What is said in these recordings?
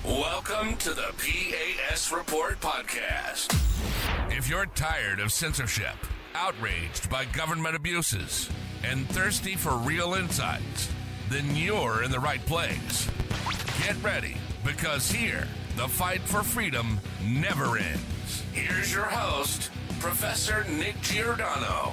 Welcome to the P.A.S. Report podcast. If you're tired of censorship, outraged by government abuses, and thirsty for real insights, then you're in the right place. Get ready, because here, the fight for freedom never ends. Here's your host, Professor Nick Giordano.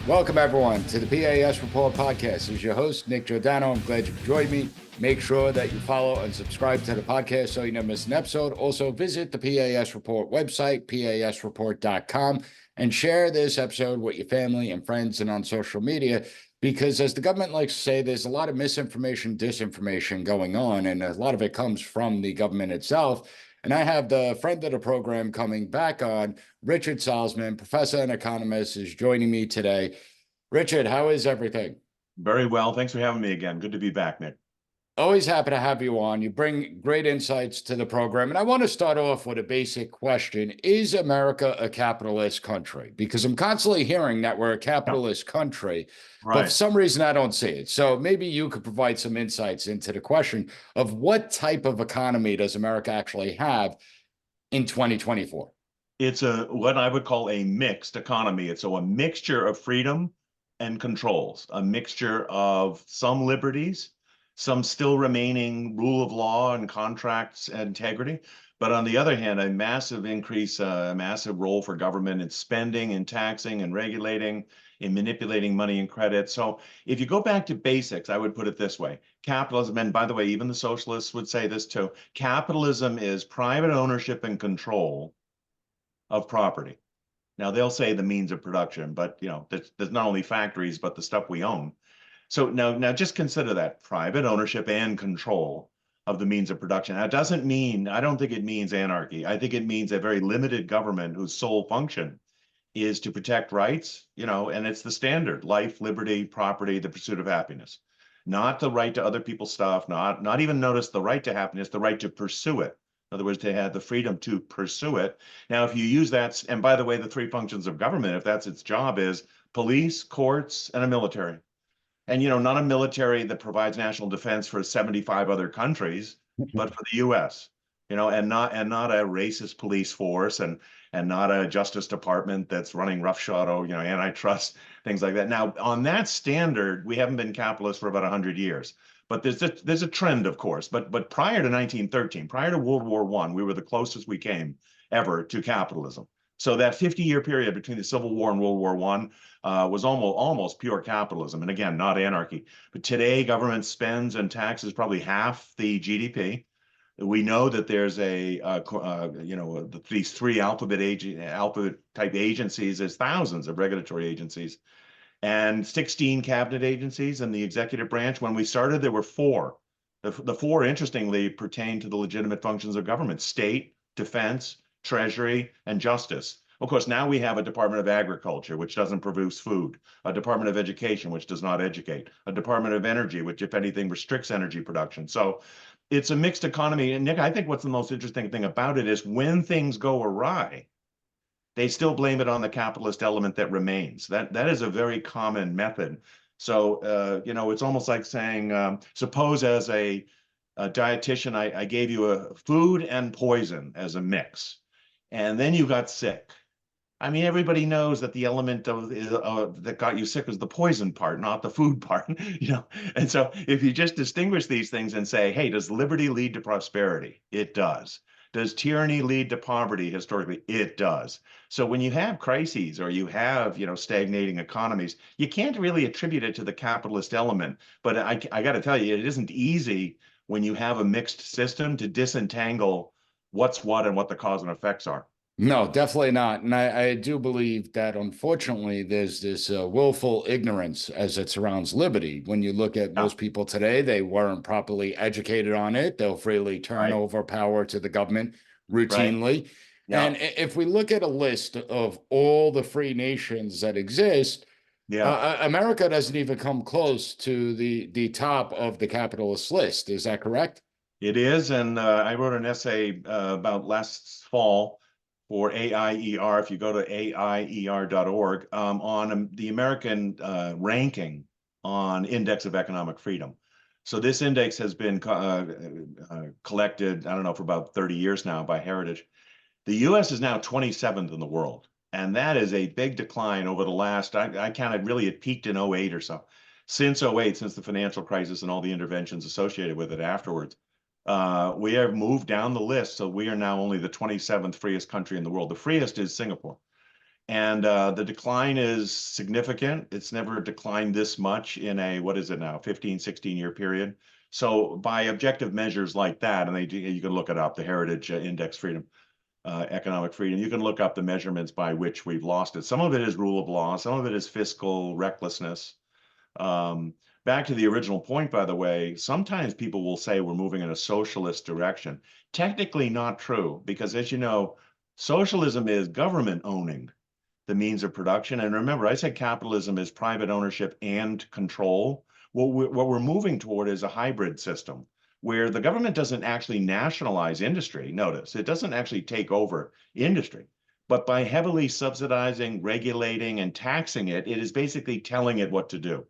Welcome, everyone, to the P.A.S. Report podcast. This is your host, Nick Giordano. I'm glad you've joined me. Make sure that you follow and subscribe to the podcast so you never miss an episode. Also, visit the PAS Report website, pasreport.com, and share this episode with your family and friends and on social media, because as the government likes to say, there's a lot of misinformation, disinformation going on, and a lot of it comes from the government itself. And I have the friend of the program coming back on, Richard Salsman, professor and economist, is joining me today. Richard, how is everything? Very well. Thanks for having me again. Good to be back, Nick. Always happy to have you on. You bring great insights to the program. And I want to start off with a basic question. Is America a capitalist country? Because I'm constantly hearing that we're a capitalist country, but for some reason I don't see it. So maybe you could provide some insights into the question of what type of economy does America actually have in 2024? It's what I would call a mixed economy. It's a mixture of freedom and controls, a mixture of some liberties, some still remaining rule of law and contracts integrity, but on the other hand, a massive increase, a massive role for government in spending and taxing and regulating, in manipulating money and credit. So if you go back to basics, I would put it this way. Capitalism, and by the way, even the socialists would say this too, capitalism is private ownership and control of property. Now they'll say the means of production, but there's not only factories, but the stuff we own. So now just consider that private ownership and control of the means of production. That doesn't mean, I don't think it means anarchy. I think it means a very limited government whose sole function is to protect rights, and it's the standard: life, liberty, property, the pursuit of happiness. Not the right to other people's stuff, not even notice the right to happiness, the right to pursue it. In other words, they had the freedom to pursue it. Now, if you use that, and by the way, the three functions of government, if that's its job, is police, courts, and a military. And, not a military that provides national defense for 75 other countries, but for the US, and not a racist police force and not a Justice Department that's running roughshod, antitrust, things like that. Now, on that standard, we haven't been capitalist for about 100 years. But there's a trend, of course. But prior to 1913, prior to World War I, we were the closest we came ever to capitalism. So that 50-year period between the Civil War and World War I was almost pure capitalism, and again, not anarchy. But today, government spends and taxes probably half the GDP. We know that there's these three alphabet type agencies. There's thousands of regulatory agencies, and 16 cabinet agencies in the executive branch. When we started, there were four. The four, interestingly, pertain to the legitimate functions of government: state, defense, treasury, and justice. Of course, now we have a Department of Agriculture, which doesn't produce food, a Department of Education, which does not educate, a Department of Energy, which, if anything, restricts energy production. So it's a mixed economy. And Nick, I think what's the most interesting thing about it is when things go awry, they still blame it on the capitalist element that remains. That is a very common method. So, it's almost like saying, suppose as a dietitian, I gave you a food and poison as a mix, and then you got sick. I mean, everybody knows that the element that got you sick was the poison part, not the food part, And so if you just distinguish these things and say, hey, does liberty lead to prosperity? It does. Does tyranny lead to poverty? Historically, it does. So when you have crises or you have, stagnating economies, you can't really attribute it to the capitalist element. But I got to tell you, it isn't easy when you have a mixed system to disentangle what's what and what the cause and effects are. No, definitely not. And I do believe that, unfortunately, there's this willful ignorance as it surrounds liberty. When you look at most people today, they weren't properly educated on it. They'll freely turn over power to the government routinely. And if we look at a list of all the free nations that exist, America doesn't even come close to the top of the capitalist list. Is that correct? It is. And I wrote an essay about last fall for AIER, if you go to AIER.org, on the American ranking on Index of Economic Freedom. So this index has been collected, I don't know, for about 30 years now by Heritage. The US is now 27th in the world. And that is a big decline over the last, I counted really, it peaked in '08 or so. Since '08, since the financial crisis and all the interventions associated with it afterwards, we have moved down the list. So we are now only the 27th freest country in the world. The freest is Singapore. And the decline is significant. It's never declined this much in a, what is it now, 15, 16-year period. So by objective measures like that, and you can look it up, the Heritage Index Freedom, economic freedom, you can look up the measurements by which we've lost it. Some of it is rule of law, some of it is fiscal recklessness. Back to the original point, by the way, sometimes people will say we're moving in a socialist direction. Technically not true, because as you know, socialism is government owning the means of production. And remember, I said capitalism is private ownership and control. What we're moving toward is a hybrid system where the government doesn't actually nationalize industry. Notice, it doesn't actually take over industry, but by heavily subsidizing, regulating, and taxing it, it is basically telling it what to do.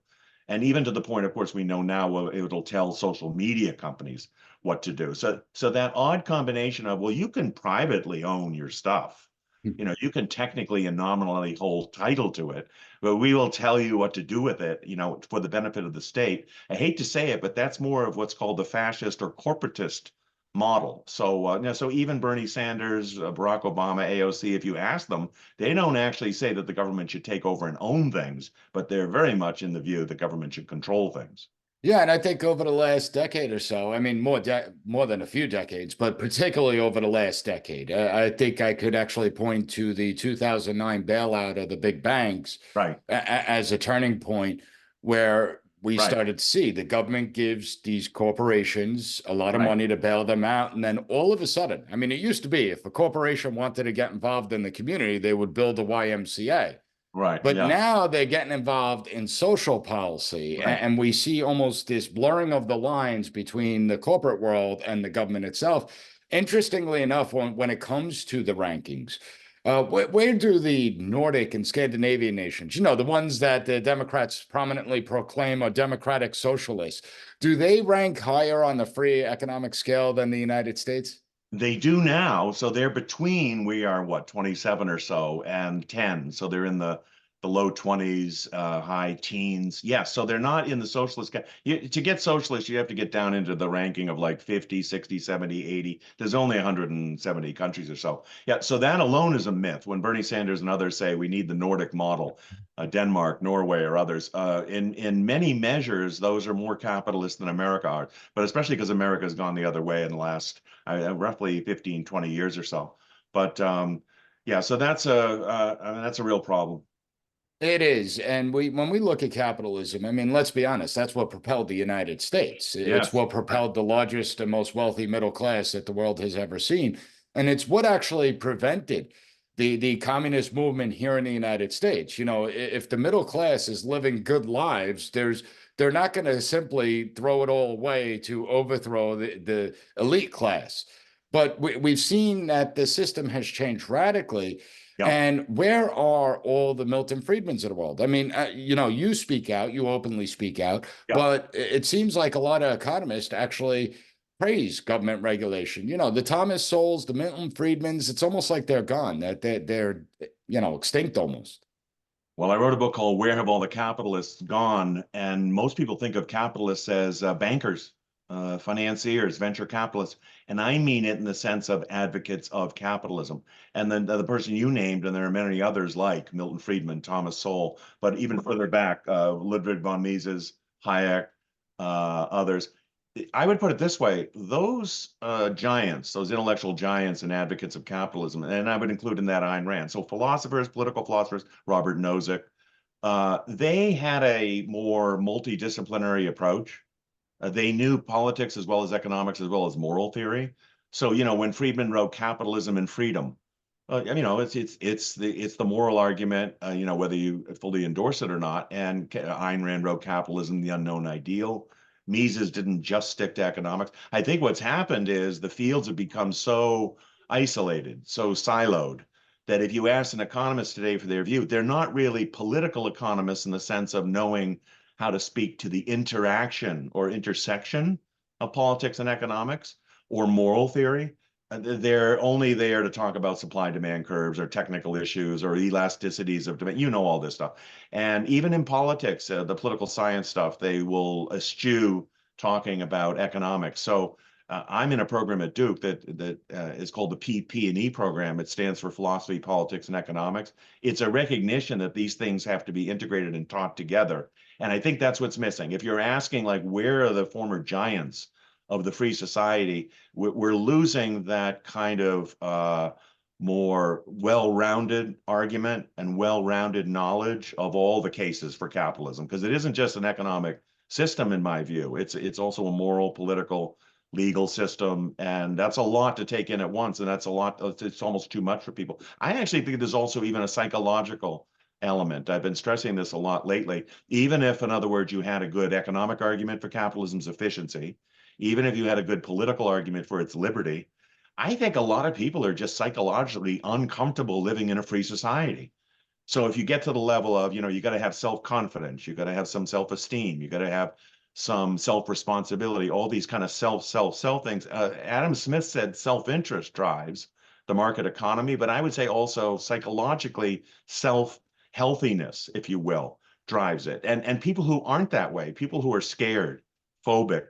And even to the point, of course, we know now, well, it'll tell social media companies what to do. So that odd combination of, well, you can privately own your stuff. You can technically and nominally hold title to it, but we will tell you what to do with it, for the benefit of the state. I hate to say it, but that's more of what's called the fascist or corporatist model. So even Bernie Sanders, Barack Obama, AOC, if you ask them, they don't actually say that the government should take over and own things, but they're very much in the view that government should control things. Yeah, and I think over the last decade or so, I mean, more than a few decades, but particularly over the last decade, I think I could actually point to the 2009 bailout of the big banks, right, as a turning point where we right, started to see the government gives these corporations a lot of right, money to bail them out. And then all of a sudden, I mean, it used to be if a corporation wanted to get involved in the community, they would build a YMCA. right, But yeah, now they're getting involved in social policy, right. and we see almost this blurring of the lines between the corporate world and the government itself. Interestingly enough, when it comes to the rankings, where do the Nordic and Scandinavian nations, the ones that the Democrats prominently proclaim are democratic socialists, do they rank higher on the free economic scale than the United States? They do now. So they're between, we are what, 27 or so and 10. So they're in the low 20s, high teens. Yes. Yeah, so they're not in the socialist. To get socialist, you have to get down into the ranking of like 50, 60, 70, 80. There's only 170 countries or so. Yeah. So that alone is a myth. When Bernie Sanders and others say we need the Nordic model, Denmark, Norway, or others, in many measures, those are more capitalist than America are, but especially because America has gone the other way in the last roughly 15, 20 years or so. But yeah, so that's a real problem. It is. And when we look at capitalism, I mean, let's be honest, that's what propelled the United States. It's Yes. what propelled the largest and most wealthy middle class that the world has ever seen. And it's what actually prevented the communist movement here in the United States. If the middle class is living good lives, they're not going to simply throw it all away to overthrow the elite class. But we've seen that the system has changed radically. Yep. And where are all the Milton Friedmans of the world? I mean, you speak out, you openly speak out, Yep. but it seems like a lot of economists actually praise government regulation. The Thomas Sowells, the Milton Friedmans, it's almost like they're gone, that they're extinct almost. Well, I wrote a book called Where Have All the Capitalists Gone? And most people think of capitalists as bankers, financiers, venture capitalists. And I mean it in the sense of advocates of capitalism. And then the person you named, and there are many others like Milton Friedman, Thomas Sowell, but even further back, Ludwig von Mises, Hayek, others. I would put it this way, those giants, those intellectual giants and advocates of capitalism, and I would include in that Ayn Rand. So philosophers, political philosophers, Robert Nozick, they had a more multidisciplinary approach. They knew politics as well as economics as well as moral theory. So, when Friedman wrote Capitalism and Freedom, it's the moral argument, whether you fully endorse it or not. And Ayn Rand wrote Capitalism, the Unknown Ideal. Mises didn't just stick to economics. I think what's happened is the fields have become so isolated, so siloed, that if you ask an economist today for their view, they're not really political economists in the sense of knowing how to speak to the interaction or intersection of politics and economics or moral theory. They're only there to talk about supply demand curves or technical issues or elasticities of demand. You know all this stuff. And even in politics, the political science stuff, they will eschew talking about economics. So I'm in a program at Duke that is called the PP&E program. It stands for philosophy, politics, and economics. It's a recognition that these things have to be integrated and taught together. And I think that's what's missing. If you're asking, like, where are the former giants of the free society, we're losing that kind of more well-rounded argument and well-rounded knowledge of all the cases for capitalism, because it isn't just an economic system, in my view. It's also a moral, political, legal system, and that's a lot to take in at once, and that's a lot. It's almost too much for people. I actually think there's also even a psychological element. I've been stressing this a lot lately. Even if, in other words, you had a good economic argument for capitalism's efficiency, even if you had a good political argument for its liberty, I think a lot of people are just psychologically uncomfortable living in a free society. So if you get to the level of, you got to have self-confidence, you got to have some self-esteem, you got to have some self-responsibility, all these kind of self things. Adam Smith said self-interest drives the market economy, but I would say also psychologically self-healthiness, if you will, drives it. And people who aren't that way, people who are scared, phobic,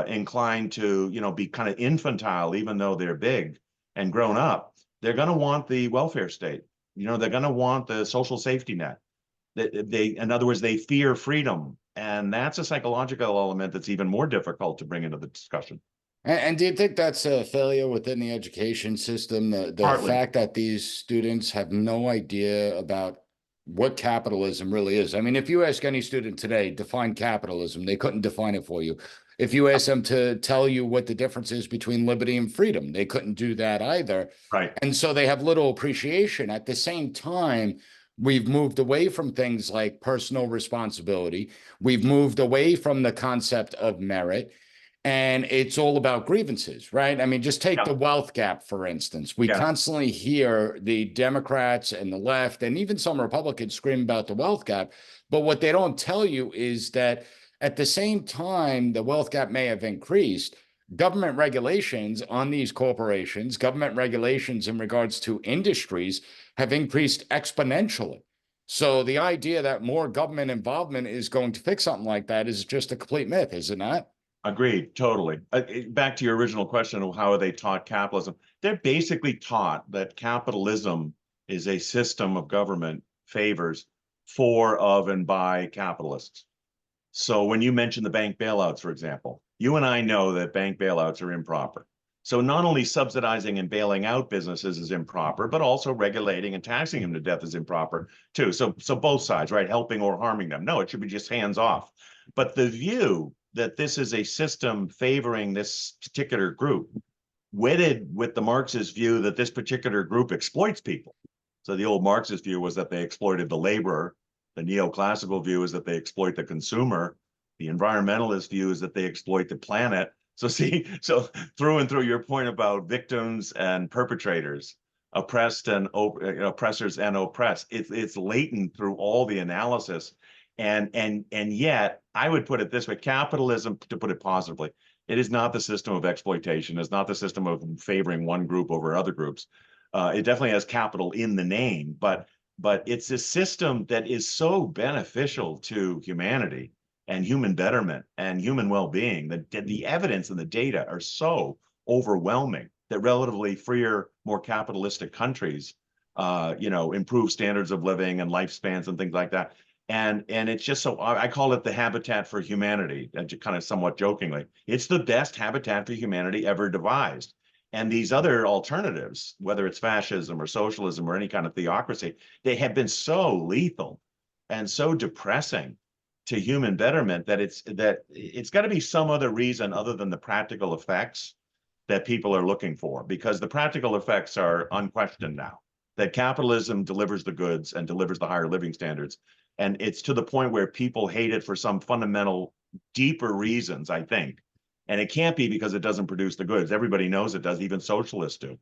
inclined to, be kind of infantile, even though they're big and grown up, they're going to want the welfare state. They're going to want the social safety net. In other words, they fear freedom. And that's a psychological element that's even more difficult to bring into the discussion. And do you think that's a failure within the education system? The fact that these students have no idea about what capitalism really is. I mean, if you ask any student today, define capitalism, they couldn't define it for you. If you ask them to tell you what the difference is between liberty and freedom, they couldn't do that either. Right. And so they have little appreciation. At the same time, we've moved away from things like personal responsibility. We've moved away from the concept of merit. And it's all about grievances, right? I mean, just take the wealth gap, for instance. We constantly hear the Democrats and the left and even some Republicans scream about the wealth gap. But what they don't tell you is that at the same time, the wealth gap may have increased. Government regulations on these corporations, government regulations in regards to industries have increased exponentially. So the idea that more government involvement is going to fix something like that is just a complete myth, is it not? Agreed, totally. Back to your original question of how are they taught capitalism? They're basically taught that capitalism is a system of government favors for, of, and by capitalists. So when you mention the bank bailouts, for example, you and I know that bank bailouts are improper. So not only subsidizing and bailing out businesses is improper, but also regulating and taxing them to death is improper too. So both sides, right? Helping or harming them. No, it should be just hands off. But the view that this is a system favoring this particular group, wedded with the Marxist view that this particular group exploits people. So the old Marxist view was that they exploited the laborer. The neoclassical view is that they exploit the consumer. The environmentalist view is that they exploit the planet. So so through and through your point about victims and perpetrators, oppressed and oppressors and oppressed, it's latent through all the analysis. And yet, I would put it this way: capitalism, to put it positively, it is not the system of exploitation. It's not the system of favoring one group over other groups. It definitely has capital in the name, but it's a system that is so beneficial to humanity and human betterment and human well-being that the evidence and the data are so overwhelming that relatively freer, more capitalistic countries, improve standards of living and lifespans and things like that. And it's just so, I call it the habitat for humanity, kind of somewhat jokingly. It's the best habitat for humanity ever devised. And these other alternatives, whether it's fascism or socialism or any kind of theocracy, they have been so lethal and so depressing to human betterment that it's got to be some other reason other than the practical effects that people are looking for, because the practical effects are unquestioned now, that capitalism delivers the goods and delivers the higher living standards. And it's to the point where people hate it for some fundamental, deeper reasons, I think. And it can't be because it doesn't produce the goods. Everybody knows it does, even socialists do.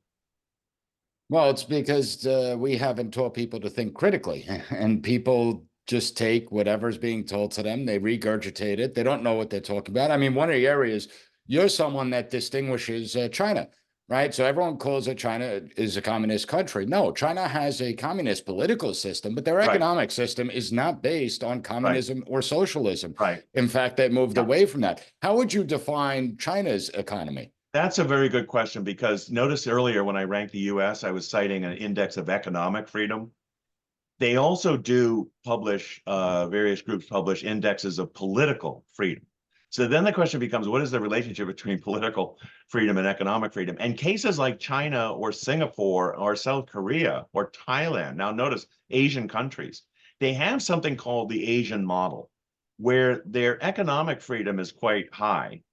Well, it's because we haven't taught people to think critically, and people just take whatever's being told to them. They regurgitate it. They don't know what they're talking about. I mean, one of the areas, you're someone that distinguishes China, right? So everyone calls it China is a communist country. No, China has a communist political system, but their Right, economic system is not based on right, communism or socialism. right. In fact, they moved Yeah. away from that. How would you define China's economy? That's a very good question because notice earlier when I ranked the US, I was citing an index of economic freedom. They also do publish, various groups publish indexes of political freedom. So then the question becomes, what is the relationship between political freedom and economic freedom? And cases like China or Singapore or South Korea or Thailand, now notice Asian countries, they have something called the Asian model, where their economic freedom is quite high.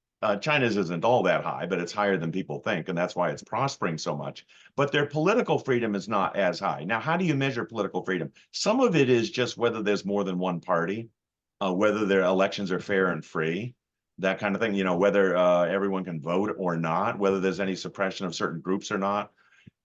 China's isn't all that high, but it's higher than people think, and that's why it's prospering so much. But their political freedom is not as high. Now, how do you measure political freedom? Some of it is just whether there's more than one party, whether their elections are fair and free, that kind of thing, whether everyone can vote or not, whether there's any suppression of certain groups or not,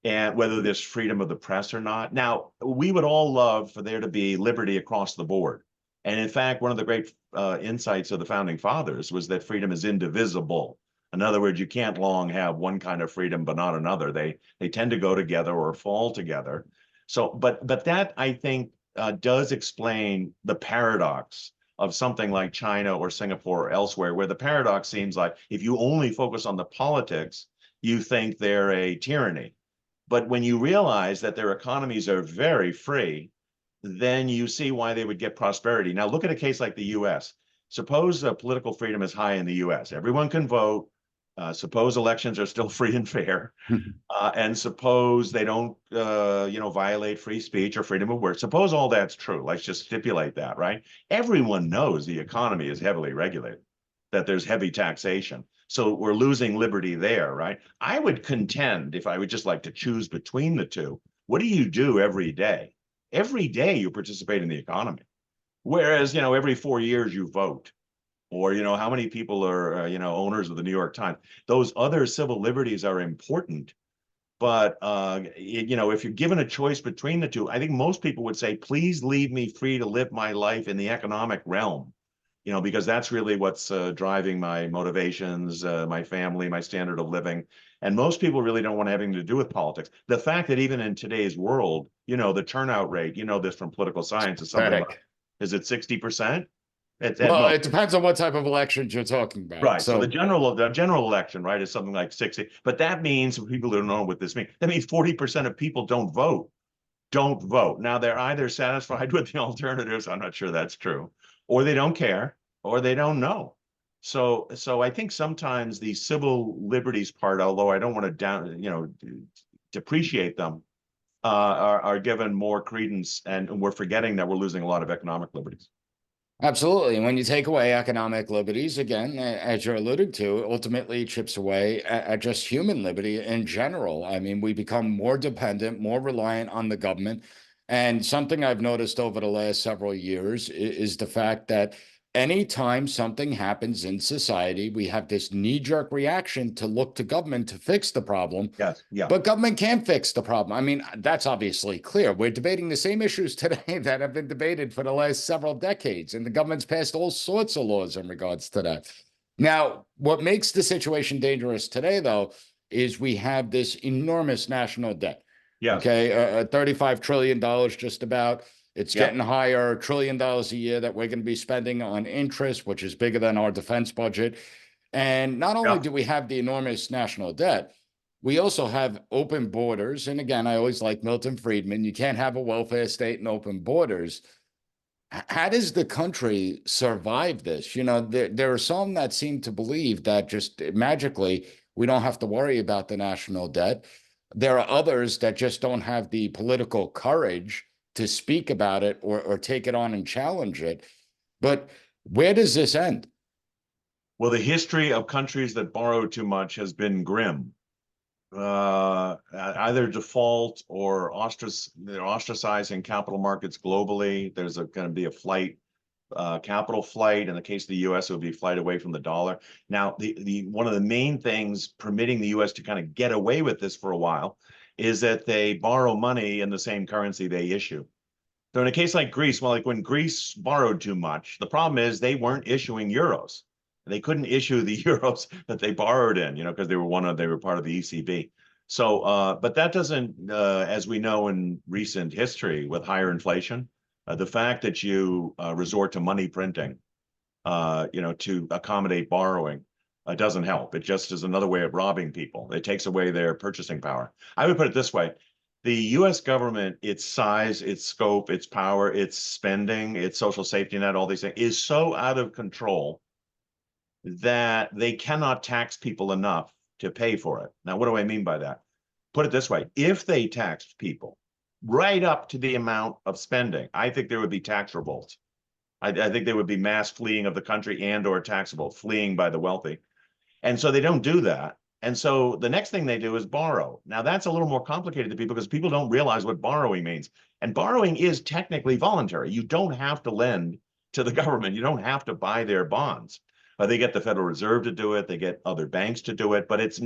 and whether there's freedom of the press or not. Now, we would all love for there to be liberty across the board. And in fact, one of the great insights of the founding fathers was that freedom is indivisible. In other words, you can't long have one kind of freedom but not another. They tend to go together or fall together. So, but that I think does explain the paradox of something like China or Singapore or elsewhere, where the paradox seems like if you only focus on the politics, you think they're a tyranny. But when you realize that their economies are very free, then you see why they would get prosperity. Now, look at a case like the US. Suppose political freedom is high in the US. Everyone can vote. Suppose elections are still free and fair. And suppose they don't, violate free speech or freedom of word. Suppose all that's true. Let's just stipulate that, right? Everyone knows the economy is heavily regulated, that there's heavy taxation. So we're losing liberty there, right? I would contend, if I would just like to choose between the two, what do you do every day? Every day you participate in the economy. Whereas, every 4 years you vote. Or, how many people are, owners of the New York Times? Those other civil liberties are important. But, if you're given a choice between the two, I think most people would say, please leave me free to live my life in the economic realm. Because that's really what's driving my motivations, my family, my standard of living. And most people really don't want anything to do with politics. The fact that even in today's world, the turnout rate, this from political science is something like, is it 60%? Well, it depends on what type of elections you're talking about. Right. So the general election, right, is something like 60. But that means, for people who don't know what this means, that means 40% of people don't vote. Don't vote. Now they're either satisfied with the alternatives, I'm not sure that's true, or they don't care, or they don't know. So I think sometimes the civil liberties part, although I don't want to depreciate them, are given more credence, and we're forgetting that we're losing a lot of economic liberties. Absolutely. And when you take away economic liberties, again, as you're alluding to, ultimately chips away at just human liberty in general. I mean, we become more dependent, more reliant on the government. And something I've noticed over the last several years is the fact that anytime something happens in society, we have this knee-jerk reaction to look to government to fix the problem. Yes, yeah. But government can't fix the problem. I mean, that's obviously clear. We're debating the same issues today that have been debated for the last several decades, and the government's passed all sorts of laws in regards to that. Now, what makes the situation dangerous today, though, is we have this enormous national debt. Yes. Okay, $35 trillion just about. It's getting higher, $1 trillion a year that we're going to be spending on interest, which is bigger than our defense budget. And not only do we have the enormous national debt, we also have open borders. And again, I always like Milton Friedman. You can't have a welfare state and open borders. How does the country survive this? There are some that seem to believe that just magically we don't have to worry about the national debt. There are others that just don't have the political courage to speak about it or take it on and challenge it. But where does this end? Well, the history of countries that borrow too much has been grim. Either default or they're ostracizing capital markets globally. There's going to be a flight, capital flight. In the case of the U.S., it would be flight away from the dollar. Now, the one of the main things permitting the U.S. to kind of get away with this for a while is that they borrow money in the same currency they issue. So in a case like Greece, well, like when Greece borrowed too much, the problem is they weren't issuing euros. They couldn't issue the euros that they borrowed in, because they were part of the ECB. So, but that doesn't, as we know in recent history with higher inflation, the fact that you resort to money printing, to accommodate borrowing, doesn't help. It just is another way of robbing people. It takes away their purchasing power. I would put it this way. The US government, its size, its scope, its power, its spending, its social safety net, all these things, is so out of control that they cannot tax people enough to pay for it. Now, what do I mean by that? Put it this way. If they taxed people right up to the amount of spending, I think there would be tax revolts. I think there would be mass fleeing of the country and or taxable, fleeing by the wealthy. And so they don't do that. And so the next thing they do is borrow. Now, that's a little more complicated to people because people don't realize what borrowing means. And borrowing is technically voluntary. You don't have to lend to the government. You don't have to buy their bonds. They get the Federal Reserve to do it. They get other banks to do it. But it's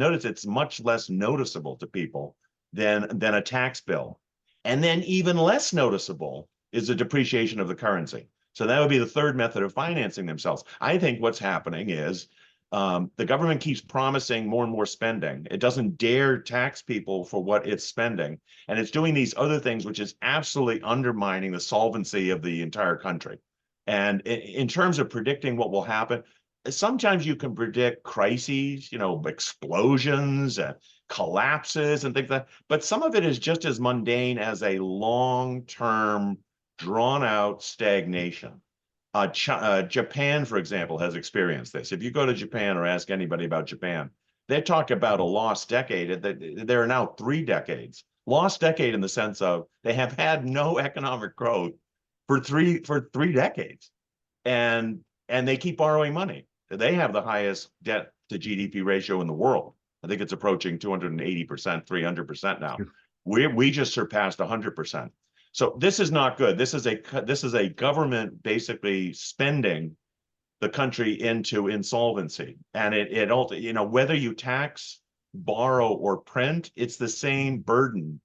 much less noticeable to people than a tax bill. And then even less noticeable is the depreciation of the currency. So that would be the third method of financing themselves. I think what's happening is the government keeps promising more and more spending. It doesn't dare tax people for what it's spending. And it's doing these other things, which is absolutely undermining the solvency of the entire country. And in terms of predicting what will happen, sometimes you can predict crises, explosions and collapses and things like that. But some of it is just as mundane as a long-term, drawn-out stagnation. Japan, for example, has experienced this. If you go to Japan or ask anybody about Japan, they talk about a lost decade. There are now 3 decades. Lost decade in the sense of they have had no economic growth for three decades. And they keep borrowing money. They have the highest debt to GDP ratio in the world. I think it's approaching 280%, 300% now. We just surpassed 100%. So this is not good. This is a government basically spending the country into insolvency. And it whether you tax, borrow, or print, it's the same burden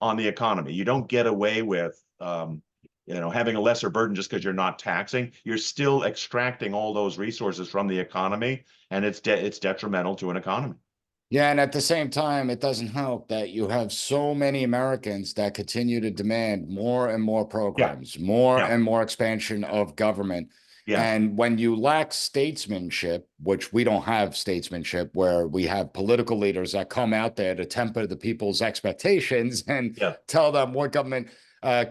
on the economy. You don't get away with having a lesser burden just because you're not taxing. You're still extracting all those resources from the economy, and it's detrimental to an economy. Yeah, and at the same time, it doesn't help that you have so many Americans that continue to demand more and more programs, more and more expansion of government. Yeah. And when you lack statesmanship, which we don't have statesmanship, where we have political leaders that come out there to temper the people's expectations and tell them what government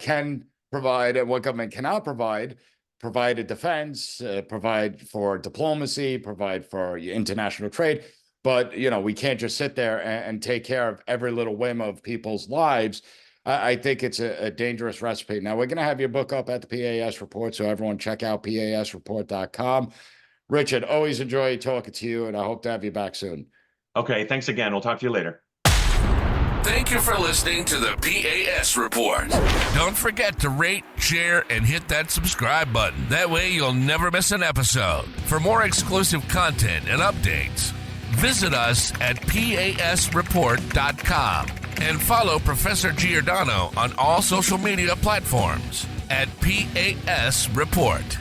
can provide and what government cannot provide a defense, provide for diplomacy, provide for international trade. But, we can't just sit there and take care of every little whim of people's lives. I think it's a dangerous recipe. Now, we're going to have your book up at the P.A.S. Report, so everyone check out PASreport.com. Richard, always enjoy talking to you, and I hope to have you back soon. Okay, thanks again. We'll talk to you later. Thank you for listening to the P.A.S. Report. Don't forget to rate, share, and hit that subscribe button. That way you'll never miss an episode. For more exclusive content and updates, visit us at PASreport.com and follow Professor Giordano on all social media platforms at P.A.S. Report.